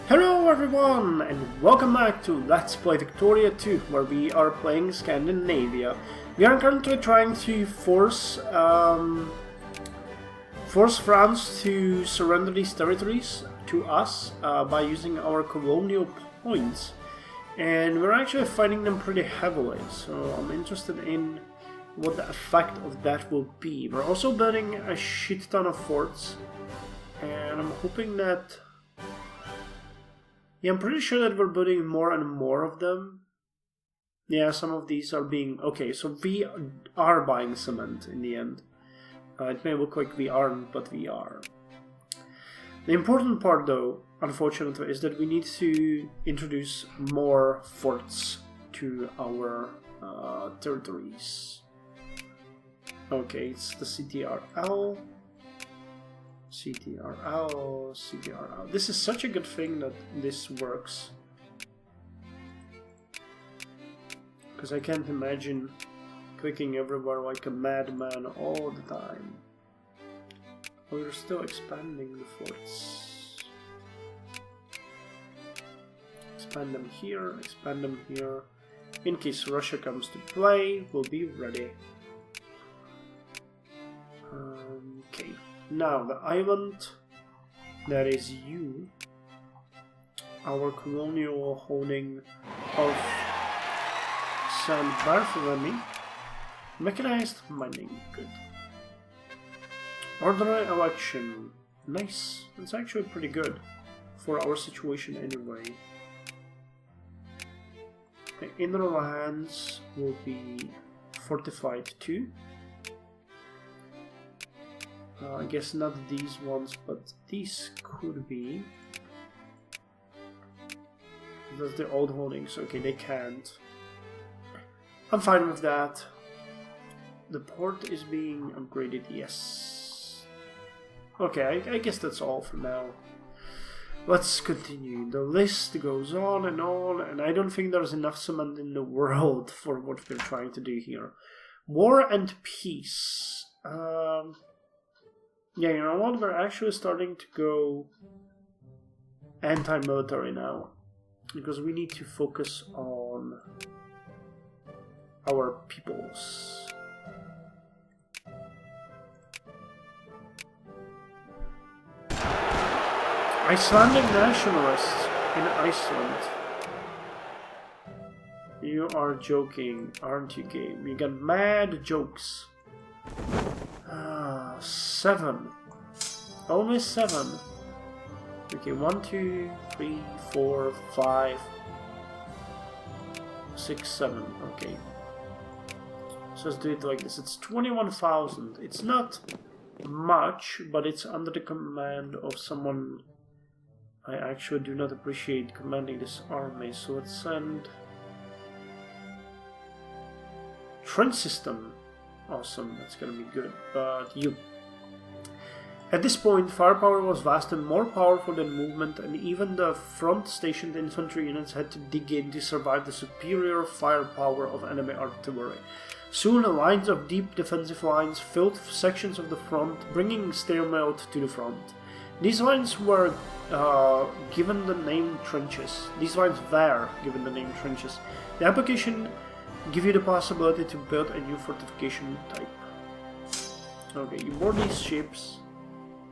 Hello everyone, and welcome back to Let's Play Victoria 2, where we are playing Scandinavia. We are currently trying to force France to surrender these territories to us by using our colonial points. And we're actually fighting them pretty heavily, so I'm interested in what the effect of that will be. We're also building a shit ton of forts, and I'm hoping that... Yeah, I'm pretty sure that we're building more and more of them. Yeah, some of these are being... Okay, so we are buying cement in the end. It may look like we aren't, but we are. The important part, though, unfortunately, is that we need to introduce more forts to our territories. Okay, it's the CTRL. CTRL, CTRL. This is such a good thing that this works. Because I can't imagine clicking everywhere like a madman all the time. Oh, we're still expanding the forts. Expand them here, expand them here. In case Russia comes to play, we'll be ready. Okay. Now, the island that is you, our colonial holding of SAPPHIRE, mechanized mining, good. Orderly election, nice, it's actually pretty good for our situation anyway. The inner lands will be fortified too. I guess not these ones, but these could be. That's the old holdings. Okay, they can't. I'm fine with that. The port is being upgraded, yes. Okay, I guess that's all for now. Let's continue. The list goes on, and I don't think there's enough cement in the world for what we're trying to do here. War and peace. Yeah, you know what? We're actually starting to go anti-military now, because we need to focus on our peoples. Icelandic nationalists in Iceland. You are joking, aren't you, game? You got mad jokes. 7. Only 7. Okay, 1, 2, 3, 4, 5, 6, 7. Okay. So let's do it like this. It's 21,000. It's not much, but it's under the command of someone I actually do not appreciate commanding this army. So let's send trench system. Awesome, that's gonna be good. But you... At this point, firepower was vast and more powerful than movement, and even the front-stationed infantry units had to dig in to survive the superior firepower of enemy artillery. Soon, lines of deep defensive lines filled sections of the front, bringing stalemate to the front. These lines were given the name trenches. These lines were given the name trenches. The application give you the possibility to build a new fortification type. Okay, you board these ships,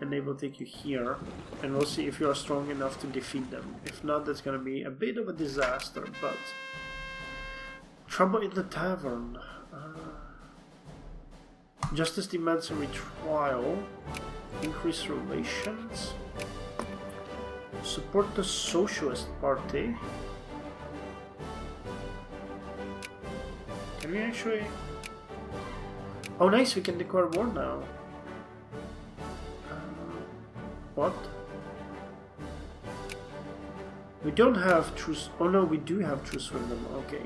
and they will take you here, and we'll see if you are strong enough to defeat them. If not, that's gonna be a bit of a disaster, but... Trouble in the tavern. Justice demands a retrial. Increase relations. Support the Socialist Party. Can we actually... Oh nice, we can declare war now. What? We don't have truce... Oh no, we do have truce with them, okay.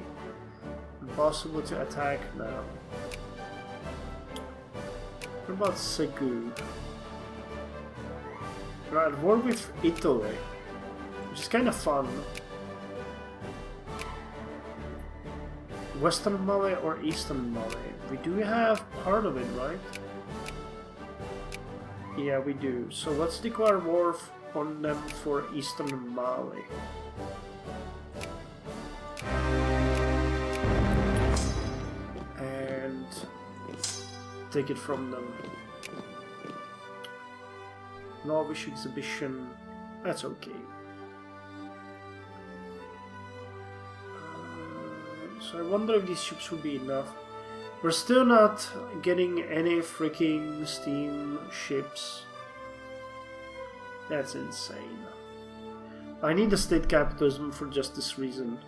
Impossible to attack now. What about Segu? We're at war with Italy, which is kind of fun. Western Mali or Eastern Mali? We do have part of it, right? Yeah, we do. So let's declare war on them for eastern Mali. And take it from them. Lavish exhibition, that's okay. So I wonder if these ships will be enough. We're still not getting any freaking steam ships. That's insane. I need the state capitalism for just this reason.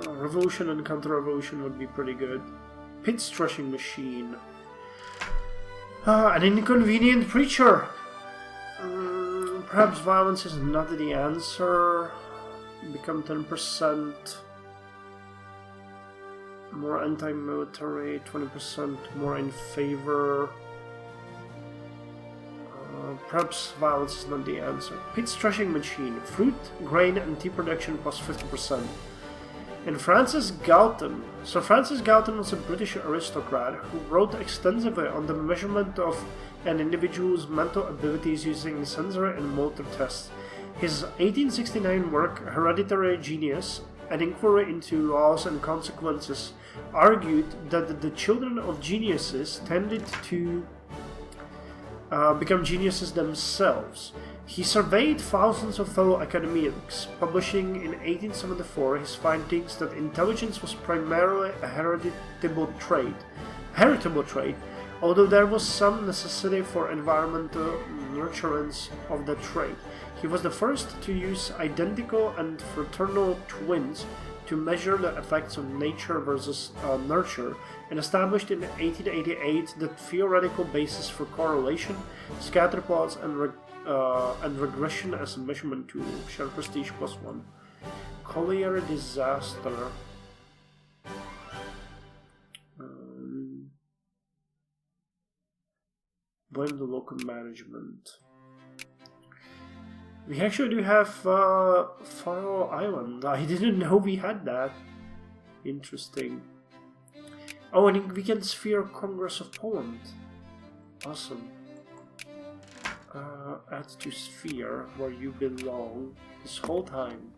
Revolution and counter-revolution would be pretty good. Pit's threshing machine. An inconvenient preacher. Perhaps violence is not the answer. Become 10%. More anti-military, 20% more in favor. Perhaps violence is not the answer. Pit's threshing machine. Fruit, grain and tea production plus 50%. And Francis Galton. Sir Francis Galton was a British aristocrat who wrote extensively on the measurement of an individual's mental abilities using sensory and motor tests. His 1869 work, Hereditary Genius, an inquiry into laws and consequences, argued that the children of geniuses tended to become geniuses themselves. He surveyed thousands of fellow academics, publishing in 1874 his findings that intelligence was primarily a heritable trait, although there was some necessity for environmental nurturance of the trait. He was the first to use identical and fraternal twins to measure the effects of nature versus nurture, and established in 1888 the theoretical basis for correlation, scatter plots, and regression as a measurement tool. Share prestige +1. Colliery disaster. Blame the local management. We actually do have Faroe Island. I didn't know we had that. Interesting. Oh, and we can sphere Congress of Poland. Awesome. Add to sphere where you belong this whole time.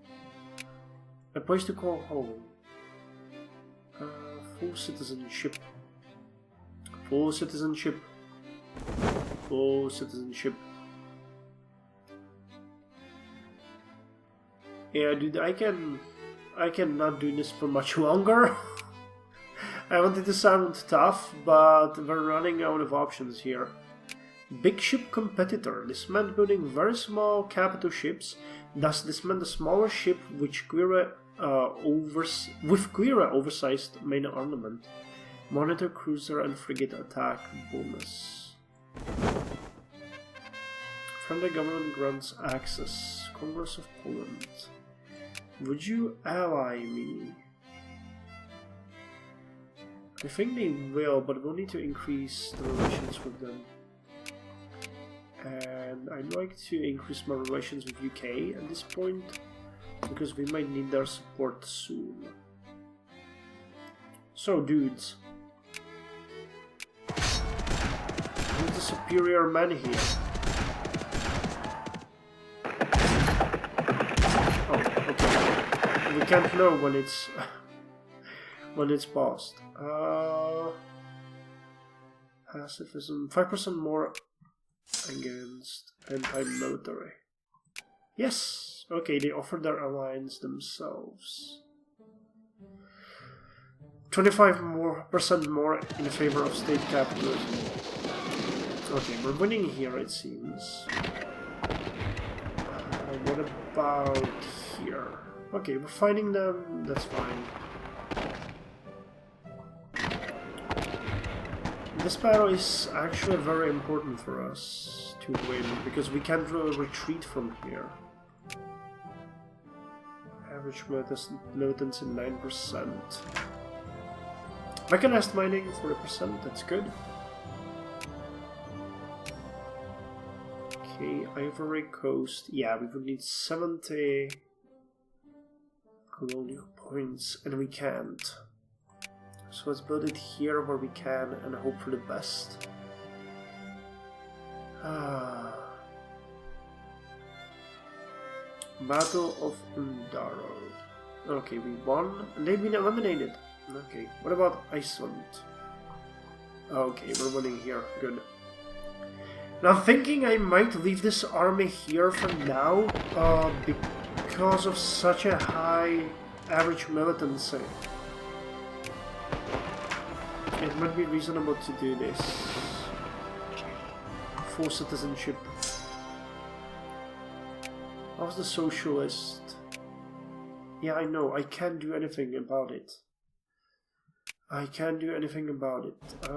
A place to call home. Full citizenship. Full citizenship. Full citizenship. Yeah, dude, I cannot do this for much longer. I wanted to sound tough, but we're running out of options here. Big ship competitor. This meant building very small capital ships. Thus, this meant a smaller ship with clearer oversized main armament. Monitor cruiser and frigate attack bonus. Friendly government grants access. Congress of Poland. Would you ally me? I think they will, but we'll need to increase the relations with them. And I'd like to increase my relations with UK at this point, because we might need their support soon. So, dudes. Who's the superior man here? Oh, okay. We can't know when it's paused. Pacifism, 5% more against anti-military. Yes! Okay, they offered their alliance themselves. 25% more in favor of state capitalism. Okay, we're winning here, it seems. What about here? Okay, we're fighting them, that's fine. This battle is actually very important for us to win, because we can't really retreat from here. Average militants in 9%. Mechanized mining 40%, that's good. Okay, Ivory Coast. Yeah, we would need 70 colonial points, and we can't. So let's build it here where we can and hope for the best. Battle of Undaro. Okay, we won. And they've been eliminated. Okay, what about Iceland? Okay, we're winning here. Good. Now I'm thinking I might leave this army here for now, because of such a high average militancy. It might be reasonable to do this. Full citizenship. How's the socialist? Yeah, I know, I can't do anything about it. I can't do anything about it.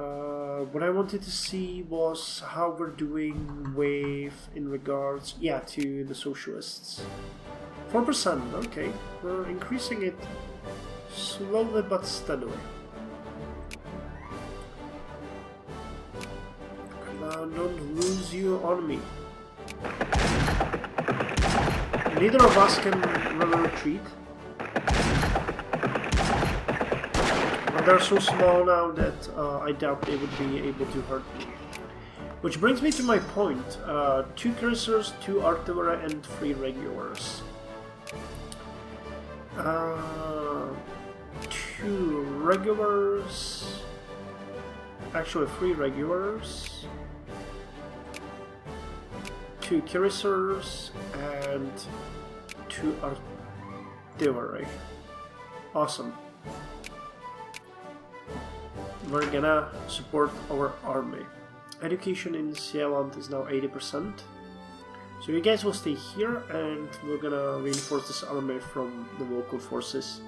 What I wanted to see was how we're doing with, in regards, yeah, to the socialists. 4%, okay. We're increasing it slowly but steadily. Come on, don't lose you on me. Neither of us can really retreat. They're so small now that I doubt they would be able to hurt me. Which brings me to my point. 2 cuirassiers, 2 artillery, and 3 regulars. 2 regulars... Actually, 3 regulars. 2 cuirassiers, and 2 artillery. Awesome. We're gonna support our army. Education in Sealand is now 80%. So you guys will stay here and we're gonna reinforce this army from the local forces.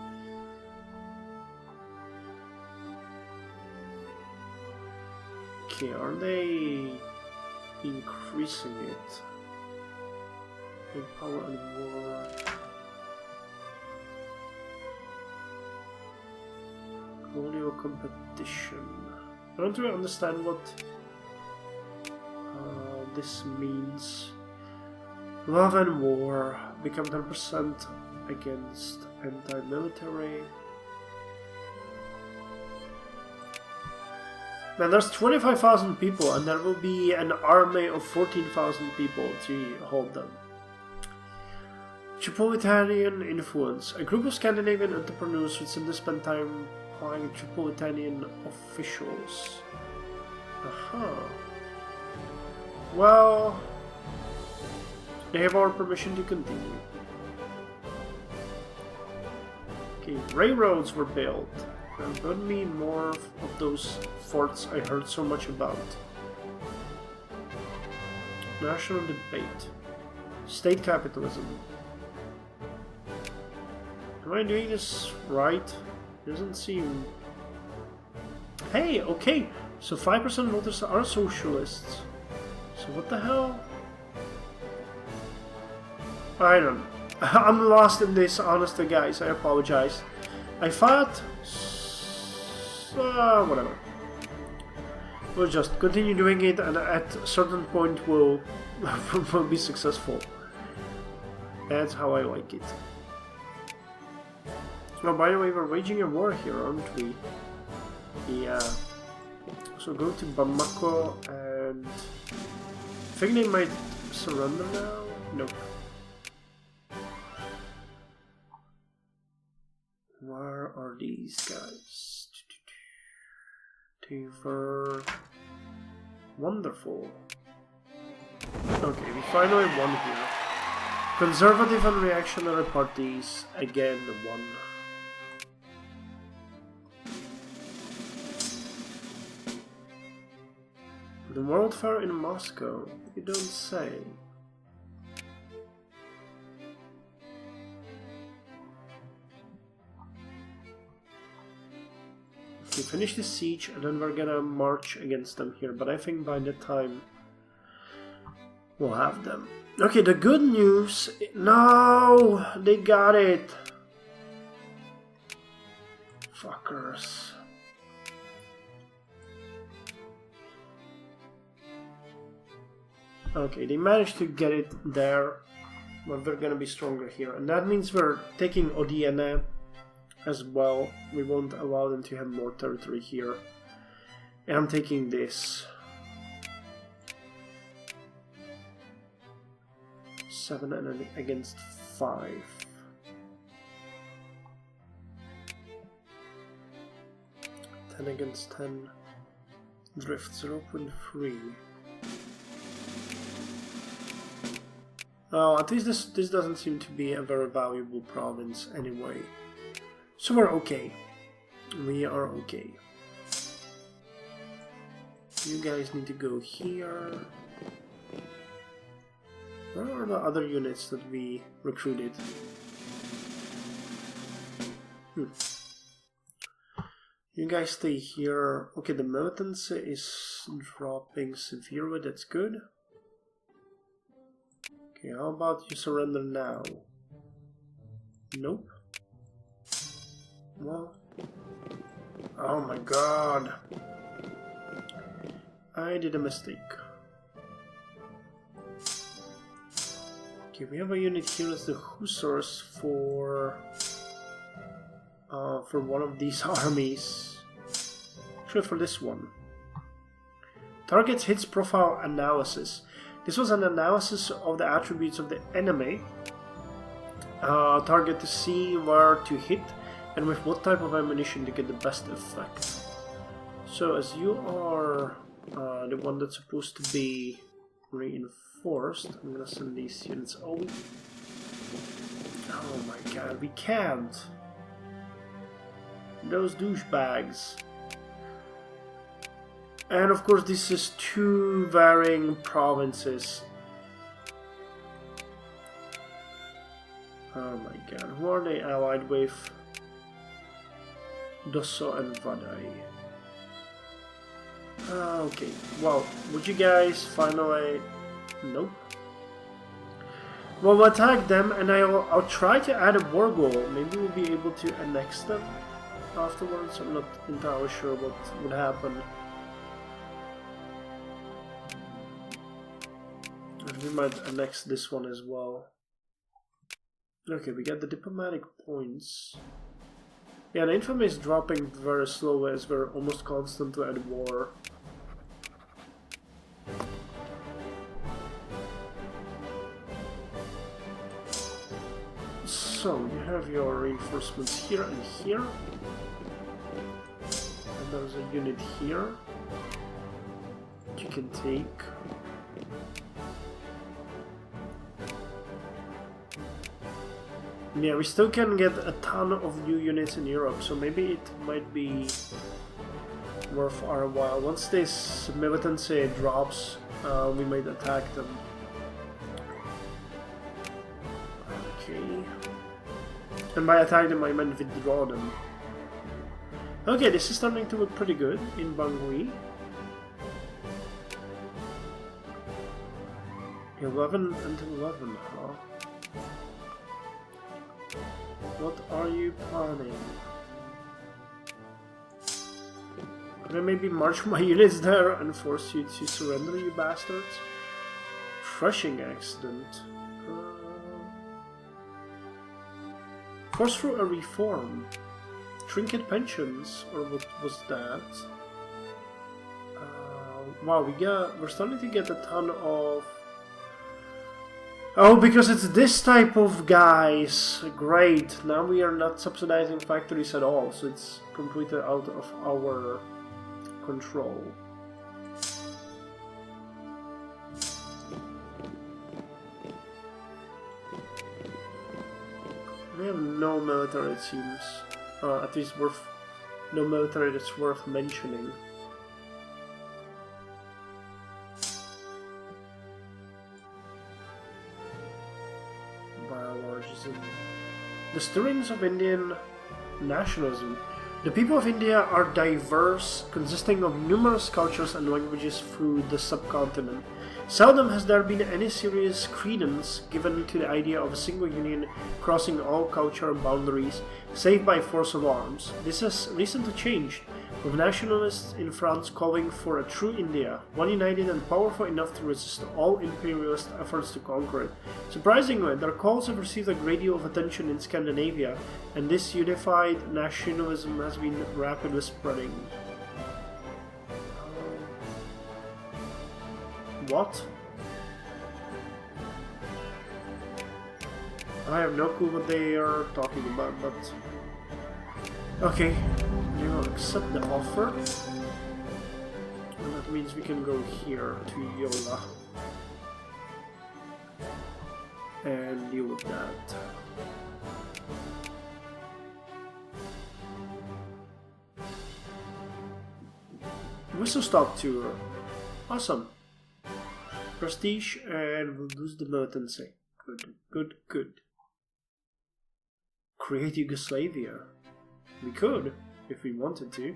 Okay, are they increasing it? In power and war. Colonial competition. I don't really understand what this means. Love and war. Become 10% against anti-military. Man, there's 25,000 people and there will be an army of 14,000 people to hold them. Tripolitanian influence. A group of Scandinavian entrepreneurs would simply spend time applying Tripolitanian officials. Aha. Well, they have our permission to continue. Okay, railroads were built. Build me more of those forts I heard so much about. National debate. State capitalism. Am I doing this right? Doesn't seem... Hey, okay, so 5% of voters are socialists. So what the hell? I don't know. I'm lost in this, honestly, guys. I apologize. I thought... whatever. We'll just continue doing it, and at a certain point we'll be successful. That's how I like it. Oh, by the way, we're waging a war here, aren't we? Yeah. So go to Bamako, and I think they might surrender now? Nope. Where are these guys? They were wonderful. Okay, we finally won here. Conservative and reactionary parties again won. The World Fair in Moscow, you don't say. Okay, finish the siege and then we're gonna march against them here, but I think by that time we'll have them. Okay, the good news... No! They got it! Fuckers. Okay, they managed to get it there, but we're gonna be stronger here. And that means we're taking Odiene, as well. We won't allow them to have more territory here. And I'm taking this. 7 and against 5. Against 10. Drift 0.3. Oh, at least this doesn't seem to be a very valuable province anyway. So we're okay. We are okay. You guys need to go here. Where are the other units that we recruited? You guys stay here. Okay, the militancy is dropping severely, that's good. Okay, how about you surrender now? Nope. Well, oh my god. I did a mistake. Okay, we have a unit here as the Hussars for one of these armies. Actually, for this one. Targets hits profile analysis. This was an analysis of the attributes of the enemy. Target to see where to hit and with what type of ammunition to get the best effect. So as you are the one that's supposed to be reinforced, I'm gonna send these units over. Oh my god, we can't. Those douchebags. And of course this is 2 varying provinces. Oh my god, who are they allied with? Dosso and Vadai. Okay, well, would you guys finally... Nope. Well, we'll attack them and I'll try to add a war goal. Maybe we'll be able to annex them afterwards. I'm not entirely sure what would happen. We might annex this one as well. Okay, we get the diplomatic points. Yeah, the infamy is dropping very slowly as we're almost constantly at war. So, you have your reinforcements here and here. And there's a unit here that you can take. Yeah, we still can get a ton of new units in Europe, so maybe it might be worth our while. Once this militancy drops, we might attack them. Okay. And by attack them, I meant withdraw them. Okay, this is starting to look pretty good in Bangui. 11 and 11, huh? What are you planning? Could I maybe march my units there and force you to surrender, you bastards? Crushing accident. Force through a reform. Trinket pensions, or what was that? Wow, we're starting to get a ton of... Oh, because it's this type of guys. Great. Now we are not subsidizing factories at all, so it's completely out of our control. We have no military, it seems. At least no military that's worth mentioning. The stirrings of Indian nationalism. The people of India are diverse, consisting of numerous cultures and languages through the subcontinent. Seldom has there been any serious credence given to the idea of a single union crossing all cultural boundaries, save by force of arms. This has recently changed, with nationalists in France calling for a true India, one united and powerful enough to resist all imperialist efforts to conquer it. Surprisingly, their calls have received a great deal of attention in Scandinavia, and this unified nationalism has been rapidly spreading. What? I have no clue what they are talking about, but... Okay, we will accept the offer. And that means we can go here to Yola. And deal with that. Whistle stop tour. Awesome. Prestige, and we'll lose the militancy. Good, good, good. Create Yugoslavia. We could, if we wanted to.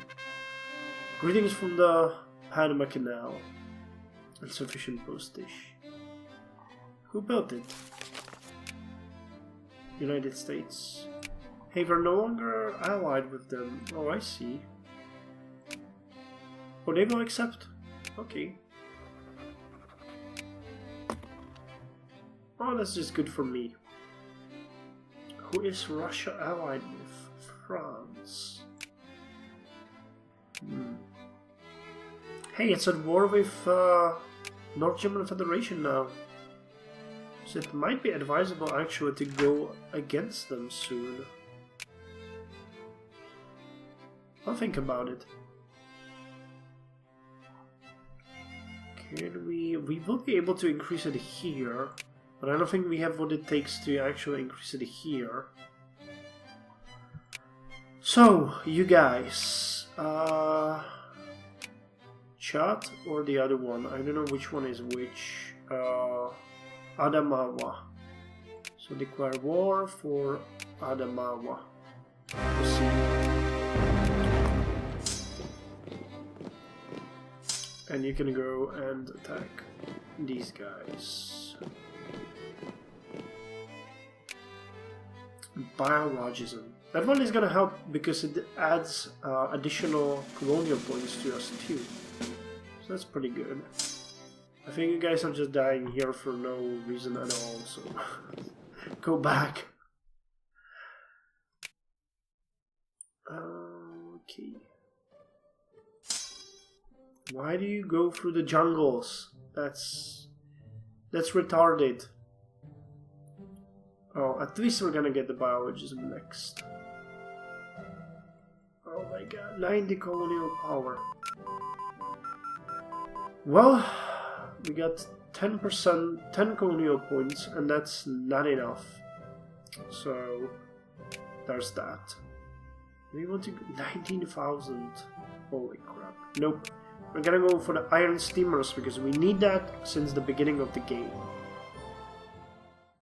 Greetings from the Panama Canal. Insufficient postage. Who built it? United States. Hey, we're no longer allied with them. Oh, I see. Oh, they will accept? Okay. Oh, that's just good for me. Who is Russia allied with? France. Hey, it's at war with North German Federation now. So it might be advisable actually to go against them soon. I'll think about it. Can we will be able to increase it here. But I don't think we have what it takes to actually increase it here. So, you guys, Chad or the other one? I don't know which one is which. Adamawa. So declare war for Adamawa. Let's see. And you can go and attack these guys. Biologism. That one is gonna help because it adds additional colonial points to us too. So that's pretty good. I think you guys are just dying here for no reason at all, so go back. Okay. Why do you go through the jungles? That's retarded. Oh, at least we're gonna get the biologism next. Oh my god, 90 colonial power. Well, we got 10%, 10 colonial points, and that's not enough. So, there's that. We want to 19,000. Holy crap. Nope. We're gonna go for the iron steamers because we need that since the beginning of the game.